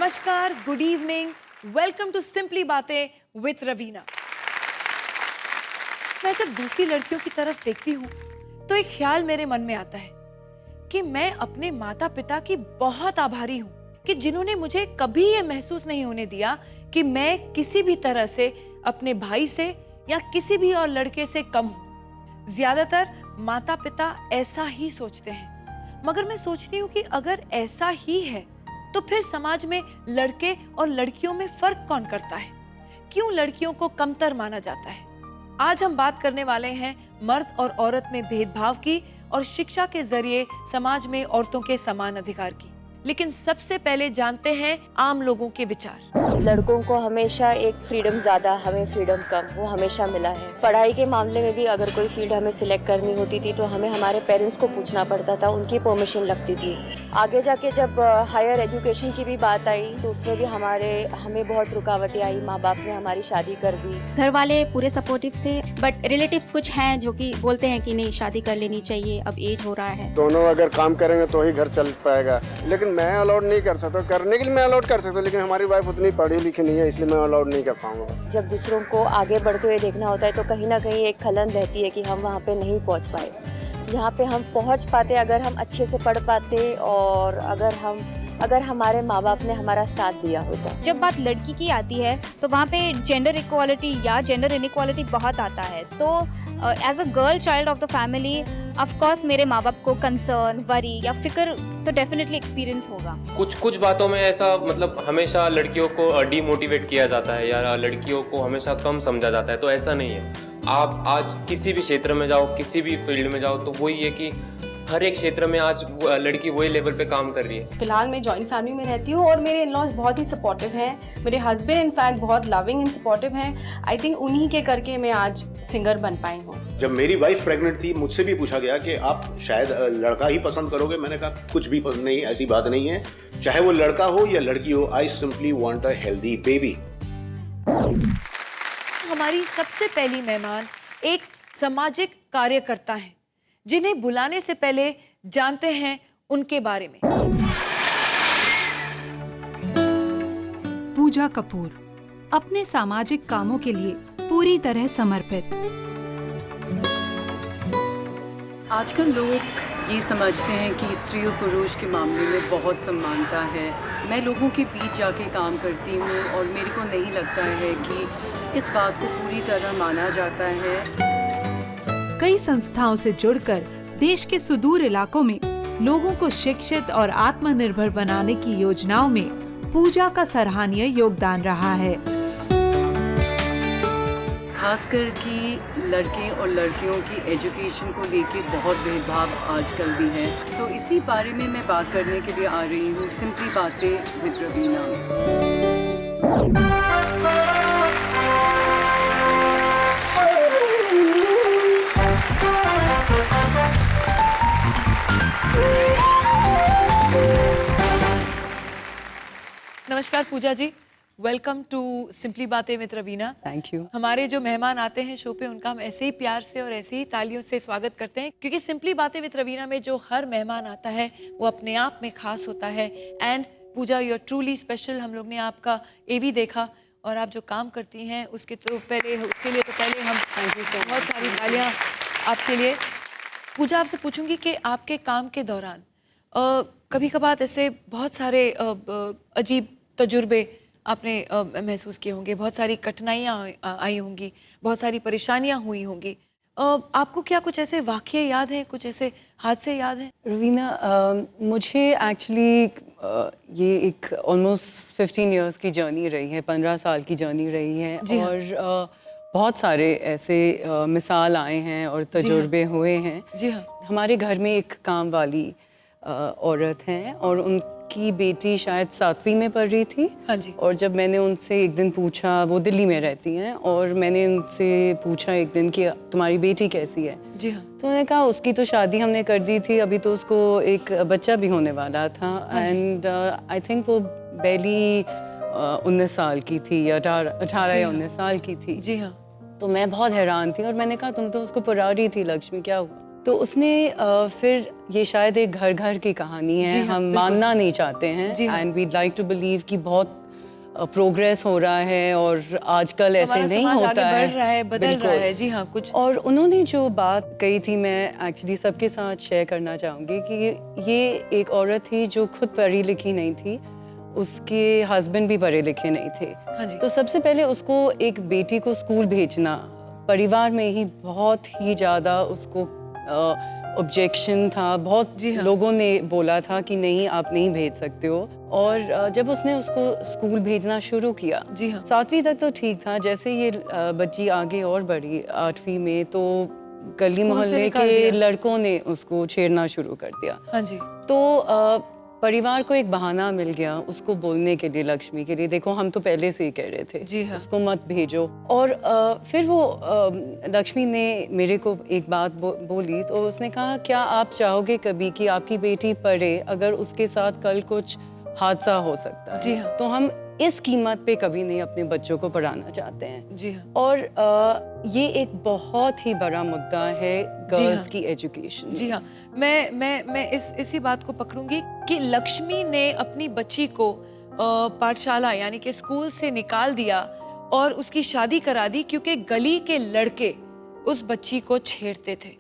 नमस्कार, good evening, welcome to simply बातें with Raveena. मैं जब दूसरी लड़कियों की तरफ देखती हूँ तो एक ख्याल मेरे मन में आता है कि मैं अपने माता पिता की बहुत आभारी हूँ कि जिन्होंने मुझे कभी ये महसूस नहीं होने दिया कि मैं किसी भी तरह से अपने भाई से या किसी भी और लड़के से कम हूँ। ज्यादातर माता पिता ऐसा ही सोचते हैं, मगर मैं सोचती हूँ कि अगर ऐसा ही है तो फिर समाज में लड़के और लड़कियों में फर्क कौन करता है? क्यों लड़कियों को कमतर माना जाता है? आज हम बात करने वाले हैं मर्द और औरत में भेदभाव की और शिक्षा के जरिए समाज में औरतों के समान अधिकार की। लेकिन सबसे पहले जानते हैं आम लोगों के विचार। लड़कों को हमेशा एक फ्रीडम ज़्यादा, हमें फ्रीडम कम, वो हमेशा मिला है। पढ़ाई के मामले में भी अगर कोई फील्ड हमें सिलेक्ट करनी होती थी तो हमें हमारे पेरेंट्स को पूछना पड़ता था, उनकी परमिशन लगती थी। आगे जाके जब हायर एजुकेशन की भी बात आई तो उसमें भी हमें बहुत रुकावटें आई। माँ बाप ने हमारी शादी कर दी। घर वाले पूरे सपोर्टिव थे, बट रिलेटिव्स कुछ हैं जो कि बोलते हैं कि नहीं, शादी कर लेनी चाहिए, अब एज हो रहा है। दोनों अगर काम करेंगे तो ही घर चल पाएगा। लेकिन मैं अलाउड नहीं कर सकता, करने के लिए मैं अलाउड कर सकता, लेकिन हमारी वाइफ उतनी पढ़ी लिखी नहीं है, इसलिए मैं अलाउड नहीं कर पाऊंगा। जब दूसरों को आगे बढ़ते हुए देखना होता है तो कहीं ना कहीं एक खलन रहती है कि हम वहाँ पे नहीं पहुँच पाए। यहाँ पे हम पहुँच पाते अगर हम अच्छे से पढ़ पाते और अगर हमारे माँ बाप ने हमारा साथ दिया होता। जब बात लड़की की आती है तो वहाँ पे जेंडर इक्वालिटी या जेंडर इनइक्वालिटी बहुत आता है। तो as a girl child of the family of course मेरे माँ बाप को कंसर्न, वरी या फिक्र तो डेफिनेटली एक्सपीरियंस होगा। कुछ बातों में ऐसा मतलब हमेशा लड़कियों को डीमोटिवेट किया जाता है या लड़कियों को हमेशा कम समझा जाता है, तो ऐसा नहीं है। आप आज किसी भी क्षेत्र में जाओ, किसी भी फील्ड में जाओ, तो वही है कि हर एक क्षेत्र में आज लड़की वही लेवल पे काम कर रही है। फिलहाल मैं जॉइंट फैमिली में रहती हूँ और मेरे इन-लॉज बहुत ही सपोर्टिव हैं। मेरे हस्बैंड इनफैक्ट बहुत लविंग एंड सपोर्टिव हैं। आई थिंक उन्हीं के करके मैं आज सिंगर बन पाई हूँ। जब मेरी वाइफ प्रेग्नेंट थी, मुझसे भी पूछा गया कि आप शायद लड़का ही पसंद करोगे। मैंने कहा कुछ भी पसंद नहीं, ऐसी बात नहीं है। चाहे वो लड़का हो या लड़की हो, I simply want a healthy baby. हमारी सबसे पहली मेहमान एक सामाजिक कार्यकर्ता हैं, जिन्हें बुलाने से पहले जानते हैं उनके बारे में। पूजा कपूर अपने सामाजिक कामों के लिए पूरी तरह समर्पित। आजकल लोग ये समझते हैं कि स्त्री और पुरुष के मामले में बहुत समानता है। मैं लोगों के बीच जाके काम करती हूँ और मेरे को नहीं लगता है कि इस बात को पूरी तरह माना जाता है। कई संस्थाओं से जुड़कर देश के सुदूर इलाकों में लोगों को शिक्षित और आत्मनिर्भर बनाने की योजनाओं में पूजा का सराहनीय योगदान रहा है। खासकर कि लड़के और लड़कियों की एजुकेशन को लेके बहुत भेदभाव आजकल भी है, तो इसी बारे में मैं बात करने के लिए आ रही हूँ सिंपली बातें विद रवीना में। नमस्कार Pooja ji, welcome to simply बातें विद रवीना। Thank you. हमारे जो मेहमान आते हैं शो पे, उनका हम ऐसे ही प्यार से और ऐसे ही तालियों से स्वागत करते हैं, क्योंकि सिंपली बातें विद रवीना में जो हर मेहमान आता है वो अपने आप में खास होता है। And Puja, you are truly special. हम लोग ने आपका एवी देखा और आप जो काम करती हैं उसके लिए तो पहले हम बहुत सारी तालियाँ आपके लिए। पूजा, आपसे पूछूंगी कि आपके काम के दौरान कभी कभार ऐसे बहुत सारे अजीब तजुर्बे आपने महसूस किए होंगे, बहुत सारी कठिनाइयाँ आई होंगी, बहुत सारी परेशानियाँ हुई होंगी। आपको क्या कुछ ऐसे वाक़ये याद हैं, कुछ ऐसे हादसे याद हैं? रवीना, मुझे एक्चुअली ये एक ऑलमोस्ट 15 इयर्स की जर्नी रही है, 15 साल की जर्नी रही है। और बहुत सारे ऐसे मिसाल आए हैं और तजुर्बे हुए हैं। जी हाँ। हमारे घर में एक काम वाली औरत हैं और उनकी बेटी शायद 7वीं में पढ़ रही थी। हाँ जी। और जब मैंने उनसे एक दिन पूछा, वो दिल्ली में रहती हैं, और मैंने उनसे पूछा एक दिन कि तुम्हारी बेटी कैसी है। जी हाँ। तो उन्होंने कहा उसकी तो शादी हमने कर दी थी, अभी तो उसको एक बच्चा भी होने वाला था। एंड आई थिंक वो बैली 19 साल की थी या 18 या 19 साल की थी। जी हाँ। तो मैं बहुत हैरान थी और मैंने कहा तुम तो उसको पुरा रही थी लक्ष्मी, क्या हुआ? तो उसने फिर ये शायद एक घर घर की कहानी है, जी हाँ, हम बिल्कुल। मानना नहीं चाहते हैं जी हाँ। And we'd like to believe कि बहुत प्रोग्रेस हो रहा है और आजकल ऐसे हमारा नहीं समाज होता आगे है, बढ़ रहा है, बदल बिल्कुल। रहा है। जी हाँ, कुछ और उन्होंने जो बात कही थी मैं एक्चुअली सबके साथ शेयर करना चाहूँगी कि ये एक औरत थी जो खुद पढ़ी लिखी नहीं थी, उसके हस्बैंड भी पढ़े लिखे नहीं थे। हाँ जी। तो सबसे पहले उसको एक बेटी को स्कूल भेजना परिवार में ही बहुत ही ज़्यादा उसको ऑब्जेक्शन था, बहुत जी हाँ। लोगों ने बोला था कि नहीं आप नहीं भेज सकते हो। और जब उसने उसको स्कूल भेजना शुरू किया, जी हाँ। 7वीं तक तो ठीक था, जैसे ये बच्ची आगे और बढ़ी 8वीं में तो गली स्कूल से मोहल्ले निकाल के दिया। लड़कों ने उसको छेड़ना शुरू कर दिया। हाँ जी। तो परिवार को एक बहाना मिल गया उसको बोलने के लिए, लक्ष्मी के लिए, देखो हम तो पहले से ही कह रहे थे जी हाँ। उसको मत भेजो। और फिर वो लक्ष्मी ने मेरे को एक बात बोली, तो उसने कहा क्या आप चाहोगे कभी कि आपकी बेटी पढ़े अगर उसके साथ कल कुछ हादसा हो सकता है? जी हाँ। तो हम इस कीमत पे कभी नहीं अपने बच्चों को पढ़ाना चाहते हैं। जी हाँ। और ये एक बहुत ही बड़ा मुद्दा है गर्ल्स की एजुकेशन। जी हाँ, मैं इसी बात को पकड़ूंगी कि लक्ष्मी ने अपनी बच्ची को पाठशाला यानी कि स्कूल से निकाल दिया और उसकी शादी करा दी क्योंकि गली के लड़के उस बच्ची को छेड़ते थे।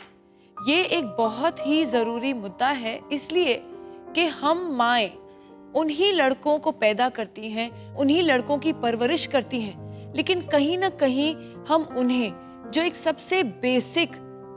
ये एक बहुत ही ज़रूरी मुद्दा है, इसलिए कि हम माएँ उन्हीं लड़कों को पैदा करती हैं, उन्हीं लड़कों की परवरिश करती हैं, लेकिन कहीं ना कहीं हम उन्हें जो एक सबसे बेसिक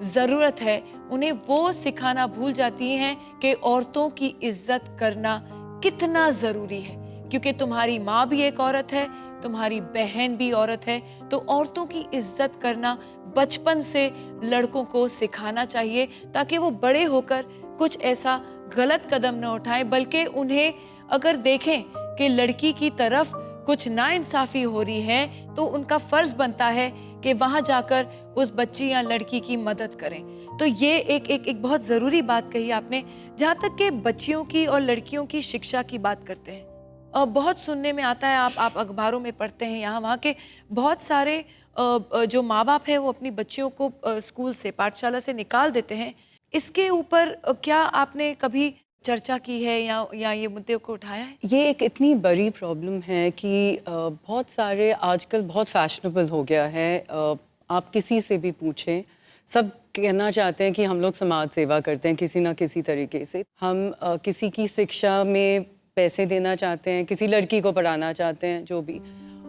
ज़रूरत है उन्हें वो सिखाना भूल जाती हैं कि औरतों की इज्जत करना कितना ज़रूरी है। क्योंकि तुम्हारी माँ भी एक औरत है, तुम्हारी बहन भी औरत है, तो औरतों की इज्जत करना बचपन से लड़कों को सिखाना चाहिए ताकि वो बड़े होकर कुछ ऐसा गलत कदम न उठाएं, बल्कि उन्हें अगर देखें कि लड़की की तरफ कुछ नाइंसाफ़ी हो रही है तो उनका फ़र्ज़ बनता है कि वहाँ जाकर उस बच्ची या लड़की की मदद करें। तो ये एक बहुत ज़रूरी बात कही आपने। जहाँ तक कि बच्चियों की और लड़कियों की शिक्षा की बात करते हैं, बहुत सुनने में आता है, आप अखबारों में पढ़ते हैं, यहाँ वहाँ के बहुत सारे जो माँ बाप हैं वो अपनी बच्चियों को स्कूल से, पाठशाला से निकाल देते हैं। इसके ऊपर क्या आपने कभी चर्चा की है या ये मुद्दे को उठाया है? ये एक इतनी बड़ी प्रॉब्लम है कि बहुत सारे आजकल बहुत फैशनेबल हो गया है। आप किसी से भी पूछें, सब कहना चाहते हैं कि हम लोग समाज सेवा करते हैं किसी ना किसी तरीके से। हम किसी की शिक्षा में पैसे देना चाहते हैं, किसी लड़की को पढ़ाना चाहते हैं, जो भी।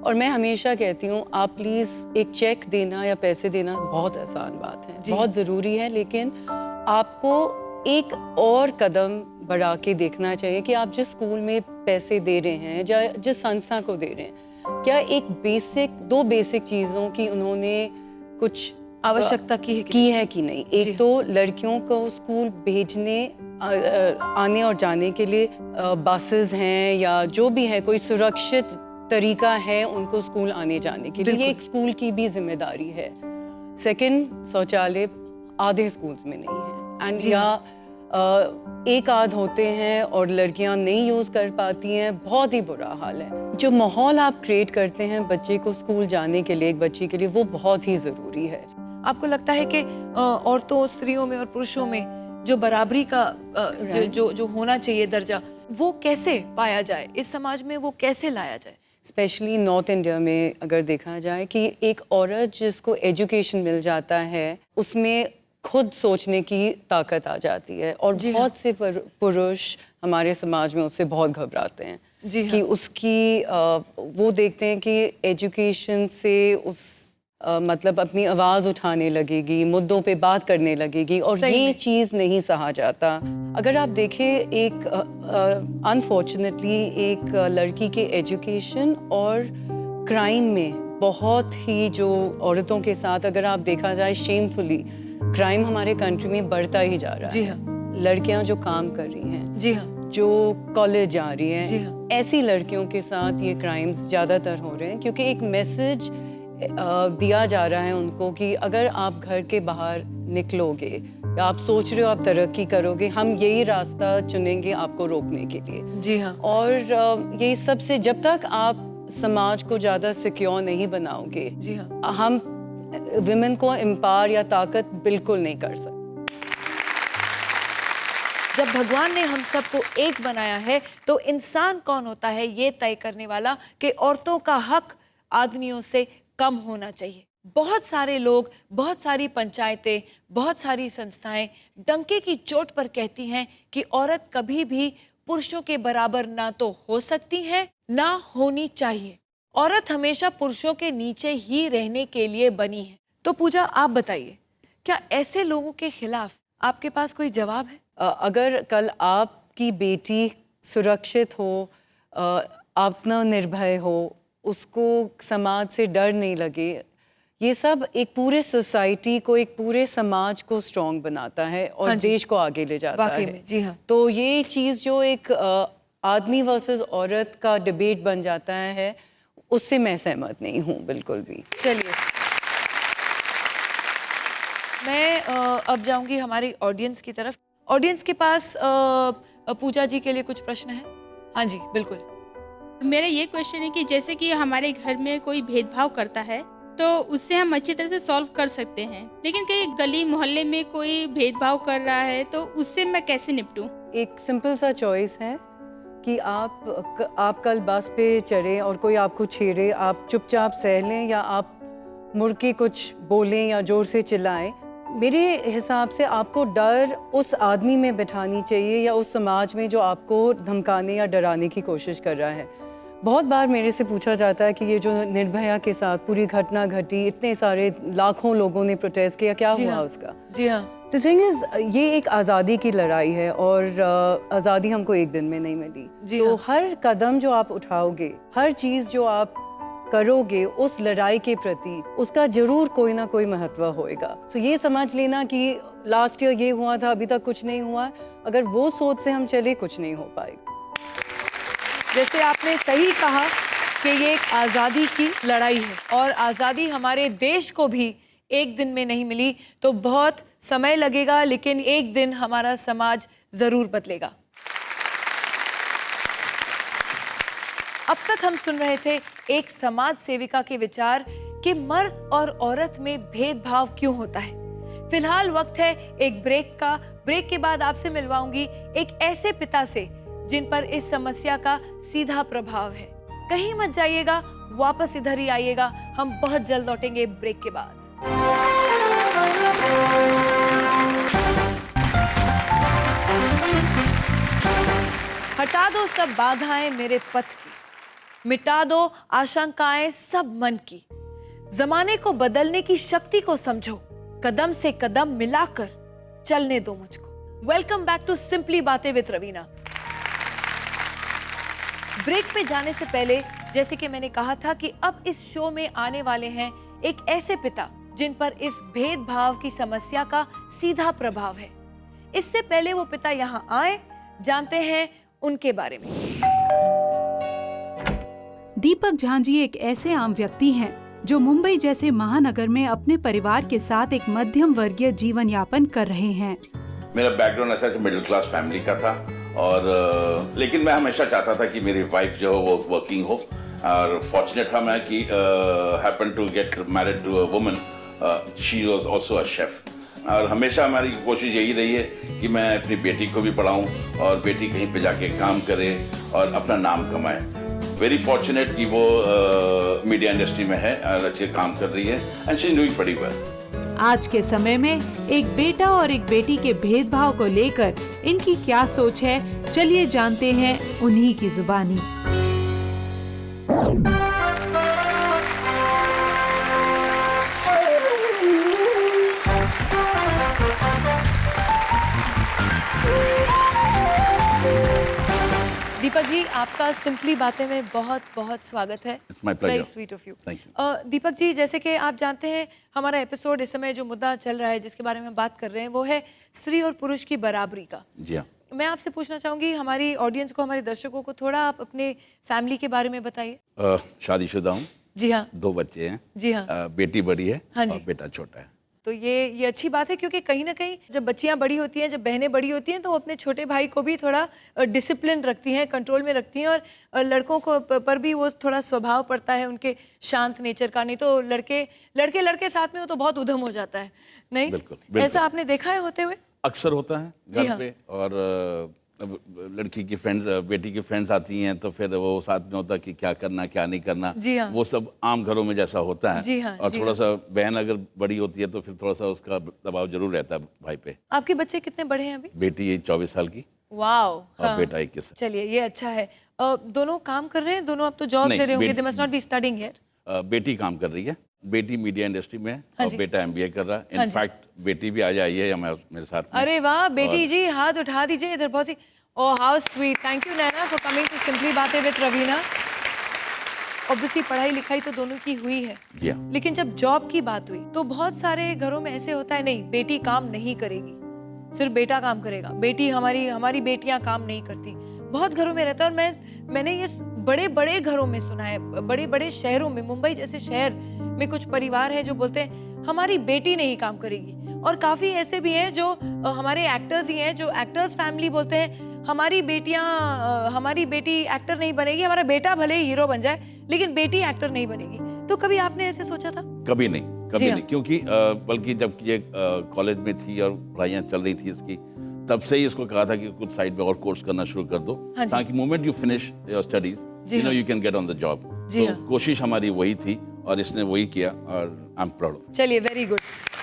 और मैं हमेशा कहती हूँ आप प्लीज़ एक चेक देना या पैसे देना बहुत आसान बात है, बहुत ज़रूरी है, लेकिन आपको एक और कदम बढ़ा के देखना चाहिए कि आप जिस स्कूल में पैसे दे रहे हैं या जिस संस्था को दे रहे हैं, क्या एक दो बेसिक चीज़ों की उन्होंने कुछ आवश्यकता की है कि नहीं। एक तो लड़कियों को स्कूल भेजने आने और जाने के लिए बसेस हैं या जो भी है, कोई सुरक्षित तरीका है उनको स्कूल आने जाने के लिए, ये एक स्कूल की भी जिम्मेदारी है। सेकंड, शौचालय आधे स्कूल्स में नहीं है एंड या एक आध होते हैं और लड़कियां नहीं यूज़ कर पाती हैं, बहुत ही बुरा हाल है। जो माहौल आप क्रिएट करते हैं बच्चे को स्कूल जाने के लिए, एक बच्ची के लिए, वो बहुत ही ज़रूरी है। आपको लगता है कि औरतों, स्त्रियों में और पुरुषों में जो बराबरी का जो होना चाहिए दर्जा, वो कैसे पाया जाए इस समाज में, वो कैसे लाया जाए? स्पेशली नॉर्थ इंडिया में अगर देखा जाए कि एक औरत जिसको एजुकेशन मिल जाता है उसमें खुद सोचने की ताकत आ जाती है, और बहुत से पुरुष हमारे समाज में उससे बहुत घबराते हैं कि उसकी वो देखते हैं कि एजुकेशन से उस मतलब अपनी आवाज़ उठाने लगेगी, मुद्दों पे बात करने लगेगी, और ये चीज़ नहीं सहा जाता। अगर आप देखें, एक अनफॉर्चुनेटली एक लड़की के एजुकेशन और क्राइम में बहुत ही जो औरतों के साथ अगर आप देखा जाए शेमफुली क्राइम हमारे कंट्री में बढ़ता ही जा रहा है। जी हाँ। लड़कियां जो काम कर रही हैं, जी हाँ, जो कॉलेज जा रही हैं, जी हाँ, ऐसी लड़कियों के साथ ये क्राइम्स ज़्यादातर हो रहे हैं, क्योंकि एक मैसेज दिया जा रहा है उनको कि अगर आप घर के बाहर निकलोगे या आप सोच रहे हो आप तरक्की करोगे, हम यही रास्ता चुनेंगे आपको रोकने के लिए। जी हाँ। और ये सबसे जब तक आप समाज को ज़्यादा सिक्योर नहीं बनाओगे, जी हाँ, हम विमेन को एम्पावर या ताकत बिल्कुल नहीं कर सकते। जब भगवान ने हम सबको एक बनाया है तो इंसान कौन होता है ये तय करने वाला कि औरतों का हक आदमियों से कम होना चाहिए। बहुत सारे लोग, बहुत सारी पंचायतें, बहुत सारी संस्थाएं डंके की चोट पर कहती हैं कि औरत कभी भी पुरुषों के बराबर ना तो हो सकती है ना होनी चाहिए। औरत हमेशा पुरुषों के नीचे ही रहने के लिए बनी है। तो पूजा, आप बताइए, क्या ऐसे लोगों के खिलाफ आपके पास कोई जवाब है? अगर कल आपकी बेटी सुरक्षित हो, आत्मनिर्भर हो, उसको समाज से डर नहीं लगे, ये सब एक पूरे सोसाइटी को, एक पूरे समाज को स्ट्रॉन्ग बनाता है और हाँ देश को आगे ले जाता वाकई है। में, जी हाँ। तो ये चीज़ जो एक आदमी वर्सेस औरत का डिबेट बन जाता है, उससे मैं सहमत नहीं हूँ बिल्कुल भी। चलिए, मैं अब जाऊंगी हमारी ऑडियंस की तरफ। ऑडियंस के पास पूजा जी के लिए कुछ प्रश्न है? हाँ जी, बिल्कुल। मेरा ये क्वेश्चन है कि जैसे कि हमारे घर में कोई भेदभाव करता है तो उससे हम अच्छी तरह से सॉल्व कर सकते हैं, लेकिन कहीं गली मोहल्ले में कोई भेदभाव कर रहा है तो उससे मैं कैसे निपटूं? एक सिंपल सा चॉइस है कि आप कल बस पे चढ़े और कोई आपको छेड़े, आप चुपचाप सह लें या आप मुड़ के कुछ बोलें या जोर से चिल्लाएं। मेरे हिसाब से आपको डर उस आदमी में बिठानी चाहिए या उस समाज में जो आपको धमकाने या डराने की कोशिश कर रहा है। बहुत बार मेरे से पूछा जाता है कि ये जो निर्भया के साथ पूरी घटना घटी, इतने सारे लाखों लोगों ने प्रोटेस्ट किया, क्या हुआ उसका? जी हाँ। द थिंग इज, ये एक आज़ादी की लड़ाई है और आज़ादी हमको एक दिन में नहीं मिली। तो हर कदम जो आप उठाओगे, हर चीज़ जो आप करोगे उस लड़ाई के प्रति, उसका जरूर कोई ना कोई महत्व होएगा। सो ये समझ लेना कि लास्ट ईयर ये हुआ था, अभी तक कुछ नहीं हुआ, अगर वो सोच से हम चले कुछ नहीं हो पाएगा। जैसे आपने सही कहा कि ये एक आज़ादी की लड़ाई है और आज़ादी हमारे देश को भी एक दिन में नहीं मिली, तो बहुत समय लगेगा, लेकिन एक दिन हमारा समाज ज़रूर बदलेगा। अब तक हम सुन रहे थे एक समाज सेविका के विचार कि मर्द और औरत में भेदभाव क्यों होता है। फिलहाल वक्त है एक ब्रेक का। ब्रेक के बाद आपसे मिलवाऊंगी एक ऐसे पिता से जिन पर इस समस्या का सीधा प्रभाव है। कहीं मत जाइएगा, वापस इधर ही आइएगा, हम बहुत जल्द लौटेंगे ब्रेक के बाद। हटा दो सब बाधाएं मेरे पथ की, मिटा दो आशंकाएं सब मन की, जमाने को बदलने की शक्ति को समझो, कदम से कदम मिलाकर चलने दो मुझको। वेलकम बैक टू सिंपली बातें विद रवीना। ब्रेक पे जाने से पहले, जैसे कि मैंने कहा था कि अब इस शो में आने वाले हैं एक ऐसे पिता जिन पर इस भेदभाव की समस्या का सीधा प्रभाव है। इससे पहले वो पिता यहाँ आए, जानते हैं उनके बारे में। दीपक झांझी एक ऐसे आम व्यक्ति हैं जो मुंबई जैसे महानगर में अपने परिवार के साथ एक मध्यम वर्गीय जीवन यापन कर रहे हैं। मेरा बैकग्राउंड ऐसा मिडिल क्लास फैमिली का था और लेकिन मैं हमेशा चाहता था कि मेरी वाइफ जो है वो वर्किंग हो, और फॉर्चुनेट था मैं कि happen to get married to a woman, she was also a chef. और हमेशा हमारी कोशिश यही रही है कि मैं अपनी बेटी को भी पढ़ाऊं और बेटी कहीं पे जाके काम करे और अपना नाम कमाए। वेरी फॉर्चुनेट कि वो मीडिया इंडस्ट्री में है और अच्छे काम कर रही है and she is doing pretty well. आज के समय में एक बेटा और एक बेटी के भेदभाव को लेकर इनकी क्या सोच है, चलिए जानते हैं उन्हीं की जुबानी। दीपक जी, आपका सिंपली बातें में बहुत बहुत स्वागत है। Very sweet of you. Deepak ji, जैसे कि आप जानते हैं हमारा एपिसोड इस समय जो मुद्दा चल रहा है, जिसके बारे में बात कर रहे हैं, वो है स्त्री और पुरुष की बराबरी का। जी हाँ। मैं आपसे पूछना चाहूंगी, हमारी ऑडियंस को, हमारे दर्शकों को थोड़ा आप अपने फैमिली के बारे में बताइए। शादीशुदा हूँ। जी हाँ। 2 बच्चे हैं। जी हाँ। बेटी बड़ी है। हाँ जी। और बेटा छोटा है। तो ये अच्छी बात है, क्योंकि कहीं ना कहीं जब बच्चियां बड़ी होती हैं, जब बहनें बड़ी होती हैं, तो वो अपने छोटे भाई को भी थोड़ा डिसिप्लिन रखती हैं, कंट्रोल में रखती हैं, और लड़कों को पर भी वो थोड़ा स्वभाव पड़ता है उनके शांत नेचर का। नहीं तो लड़के साथ में हो तो बहुत उधम हो जाता है। नहीं, बिल्कुल, बिल्कुल। ऐसा आपने देखा है होते हुए? अक्सर होता है जी घर हाँ। पे, और अब लड़की की फ्रेंड, बेटी की फ्रेंड्स आती हैं तो फिर वो साथ में होता है कि क्या करना क्या नहीं करना, जी हाँ। वो सब आम घरों में जैसा होता है। जी हाँ, और जी थोड़ा हाँ। सा बहन अगर बड़ी होती है तो फिर थोड़ा सा उसका दबाव जरूर रहता है भाई पे। आपके बच्चे कितने बड़े हैं अभी? बेटी है 24 साल की वाओ। और बेटा 21 साल। चलिए ये अच्छा है। दोनों काम कर रहे हैं, दोनों अब तो जॉब नहीं, ले रहे होंगे, बेटी- they must not be studying here. बेटी काम कर रही है, बेटी मीडिया इंडस्ट्री में है हाँ और जी। बेटा MBA कर रहा है। हाँ जी। इनफैक्ट बेटी भी आज आई है मेरे साथ में। अरे वाह बेटी और- जी, हाथ उठा दीजिए इधर बहुत सी। Oh how sweet, thank you Naina for coming to simply बातें विद रवीना। ऑब्वियसली पढ़ाई लिखाई तो दोनों की हुई है, जी हाँ। लेकिन जब जॉब की बात हुई तो बहुत सारे घरों में ऐसे होता है, नहीं बेटी काम नहीं करेगी, सिर्फ बेटा काम करेगा, बेटी हमारी बेटियां काम नहीं करती। बहुत घरों में रहता है, और मैंने ये बड़े बड़े घरों में सुना है, बड़े बड़े शहरों में, मुंबई जैसे शहर में कुछ परिवार हैं जो बोलते हैं हमारी बेटी नहीं काम करेगी। और काफी ऐसे भी हैं जो हमारे एक्टर्स ही हैं, जो एक्टर्स फैमिली बोलते हैं हमारी बेटी एक्टर नहीं बनेगी, हमारा बेटा भले ही हीरो बन जाए लेकिन बेटी एक्टर नहीं बनेगी। तो कभी आपने ऐसे सोचा था? कभी नहीं, जी कभी हाँ। नहीं, क्योंकि बल्कि जब ये कॉलेज में थी और पढ़ाइयाँ चल रही थी इसकी, तब से ही इसको कहा था कि कुछ साइड में और कोर्स करना शुरू कर दो, हाँ जी। ताकि moment you finish your studies जी यू नो हाँ। You can get on the job. जी तो हाँ। कोशिश हमारी वही थी और इसने वही किया, और आई एम प्राउड ऑफ। चलिए वेरी गुड।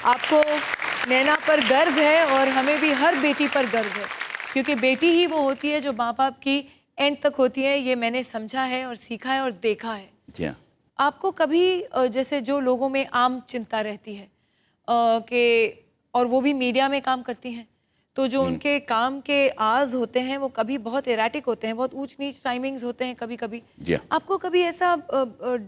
आपको नैना पर गर्व है और हमें भी हर बेटी पर गर्व है, क्योंकि बेटी ही वो होती है जो माँ बाप की एंड तक होती है। ये मैंने समझा है और सीखा है और देखा है। जी हाँ। आपको कभी जैसे जो लोगों में आम चिंता रहती है कि, और वो भी मीडिया में काम करती हैं, तो जो उनके काम के आज होते हैं वो कभी बहुत एराटिक होते हैं, बहुत ऊंच नीच टाइमिंग्स होते हैं कभी कभी। जी हाँ। आपको कभी ऐसा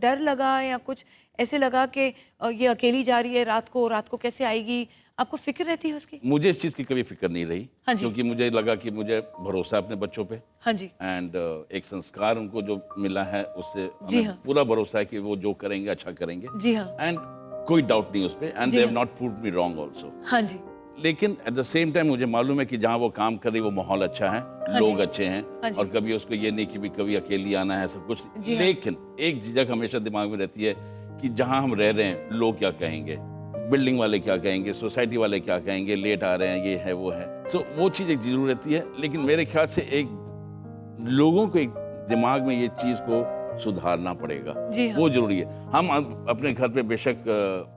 डर लगा या कुछ ऐसे लगा कि ये अकेली जा रही है रात को कैसे आएगी? आपको फिक्र रहती है उसकी? मुझे इस चीज़ की कभी फिक्र नहीं रही, हाँ जी। क्योंकि मुझे लगा कि मुझे भरोसा है अपने बच्चों पे, हाँ जी। एंड एक संस्कार उनको जो मिला है उससे जी हमें हाँ। पूरा भरोसा है कि वो जो करेंगे अच्छा करेंगे। जी हाँ। एंड कोई डाउट नहीं उस पर, एंड जी दे हाँ। Have not proved me wrong also. हाँ जी। लेकिन एट द सेम टाइम मुझे मालूम है कि जहाँ वो काम कर रही वो माहौल अच्छा है, हाँ लोग जी। अच्छे हैं, हाँ जी। और कभी उसको ये नहीं कि भी कभी अकेली आना है सब कुछ। जी हाँ। लेकिन एक झिझक हमेशा दिमाग में रहती है कि जहाँ हम रह रहे हैं लोग क्या कहेंगे, बिल्डिंग वाले क्या कहेंगे, सोसाइटी वाले क्या कहेंगे, लेट आ रहे हैं, ये है वो है। सो वो चीज़ एक जरूर रहती है, लेकिन मेरे ख्याल से एक लोगों को एक दिमाग में ये चीज़ को सुधारना पड़ेगा। जी हाँ। वो जरूरी है। हम अपने घर पे बेशक